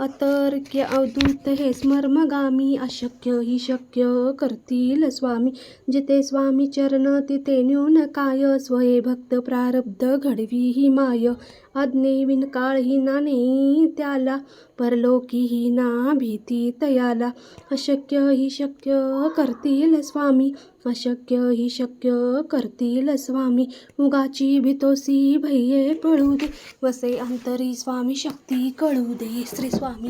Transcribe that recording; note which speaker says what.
Speaker 1: अतर्क्य अवधूत हे स्मर्मगामी अशक्य ही शक्य करतील स्वामी. जिथे स्वामी चरण तिथे न्यून काय स्वये भक्त प्रारब्ध घडवी ही माय. अज्ञे विणकाळ ही नाने त्याला परलोकी ही ना भीती तयाला. अशक्य ही शक्य करतील स्वामी अशक्य ही शक्य करतील स्वामी. उगाची भीतोसी भये पळू दे वसे अंतरी स्वामी शक्ती कळू दे. श्री स्वामी